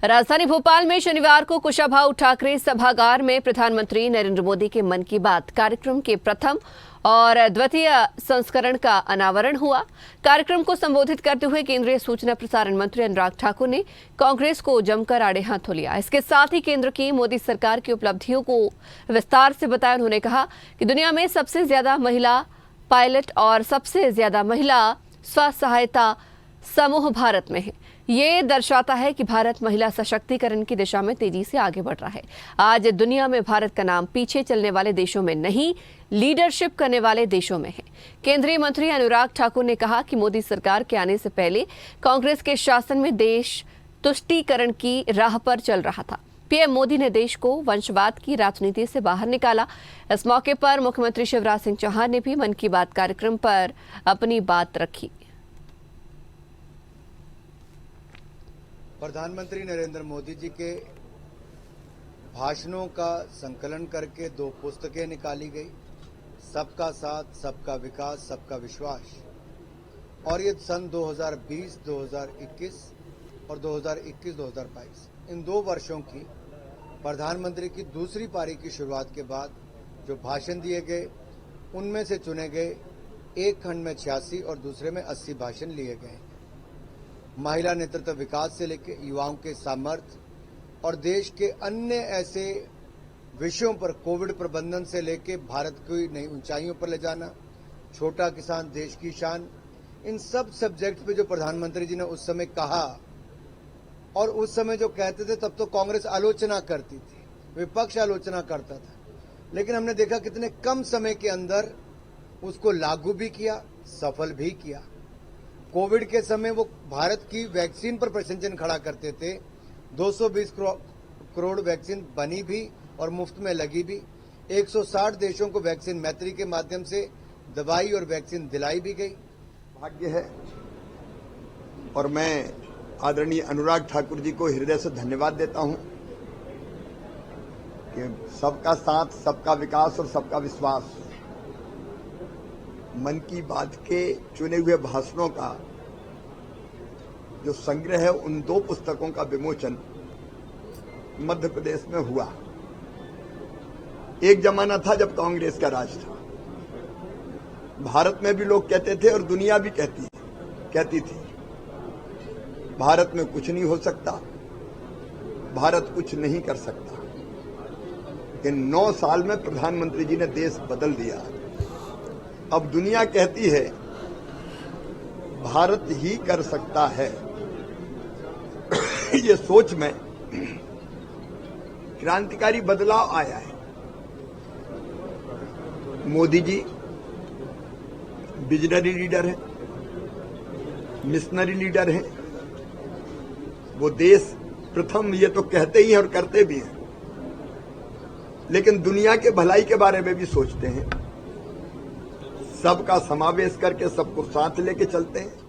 राजधानी भोपाल में शनिवार को कुशाभाऊ ठाकरे सभागार में प्रधानमंत्री नरेंद्र मोदी के मन की बात कार्यक्रम के प्रथम और द्वितीय संस्करण का अनावरण हुआ। कार्यक्रम को संबोधित करते हुए केंद्रीय सूचना प्रसारण मंत्री अनुराग ठाकुर ने कांग्रेस को जमकर आड़े हाथों लिया। इसके साथ ही केंद्र की मोदी सरकार की उपलब्धियों को विस्तार से बताया। उन्होंने कहा कि दुनिया में सबसे ज्यादा महिला पायलट और सबसे ज्यादा महिला स्व सहायता समूह भारत में है। ये दर्शाता है कि भारत महिला सशक्तिकरण की दिशा में तेजी से आगे बढ़ रहा है। आज दुनिया में भारत का नाम पीछे चलने वाले देशों में नहीं, लीडरशिप करने वाले देशों में है। केंद्रीय मंत्री अनुराग ठाकुर ने कहा कि मोदी सरकार के आने से पहले कांग्रेस के शासन में देश तुष्टीकरण की राह पर चल रहा था। पीएम मोदी ने देश को वंशवाद की राजनीति से बाहर निकाला। इस मौके पर मुख्यमंत्री शिवराज सिंह चौहान ने भी मन की बात कार्यक्रम पर अपनी बात रखी। प्रधानमंत्री नरेंद्र मोदी जी के भाषणों का संकलन करके 2 पुस्तकें निकाली गई, सबका साथ, सबका विकास, सबका विश्वास। और ये सन 2020, 2021 और 2021-2022 इन 2 वर्षों की प्रधानमंत्री की दूसरी पारी की शुरुआत के बाद जो भाषण दिए गए, उनमें से चुने गए एक खंड में 86 और दूसरे में 80 भाषण लिए गए। महिला नेतृत्व विकास से लेकर युवाओं के सामर्थ्य और देश के अन्य ऐसे विषयों पर, कोविड प्रबंधन से लेकर भारत को नई ऊंचाइयों पर ले जाना, छोटा किसान देश की शान, इन सब सब्जेक्ट पे जो प्रधानमंत्री जी ने उस समय कहा, और उस समय जो कहते थे तब तो कांग्रेस आलोचना करती थी, विपक्ष आलोचना करता था, लेकिन हमने देखा कितने कम समय के अंदर उसको लागू भी किया, सफल भी किया। कोविड के समय वो भारत की वैक्सीन पर प्रशंसन खड़ा करते थे। 220 करोड़ वैक्सीन बनी भी और मुफ्त में लगी भी। 160 देशों को वैक्सीन मैत्री के माध्यम से दवाई और वैक्सीन दिलाई भी गई। भाग्य है और मैं आदरणीय अनुराग ठाकुर जी को हृदय से धन्यवाद देता हूं कि सबका साथ, सबका विकास और सबका विश्वास मन की बात के चुने हुए भाषणों का जो संग्रह है, उन 2 पुस्तकों का विमोचन मध्य प्रदेश में हुआ। एक जमाना था जब कांग्रेस का राज था। भारत में भी लोग कहते थे और दुनिया भी कहती थी, भारत में कुछ नहीं हो सकता, भारत कुछ नहीं कर सकता। लेकिन 9 साल में प्रधानमंत्री जी ने देश बदल दिया। अब दुनिया कहती है भारत ही कर सकता है। ये सोच में क्रांतिकारी बदलाव आया है। मोदी जी विजनरी लीडर हैं, मिशनरी लीडर हैं। वो देश प्रथम ये तो कहते ही हैं और करते भी हैं, लेकिन दुनिया के भलाई के बारे में भी सोचते हैं। सबका समावेश करके सबको साथ लेके चलते हैं।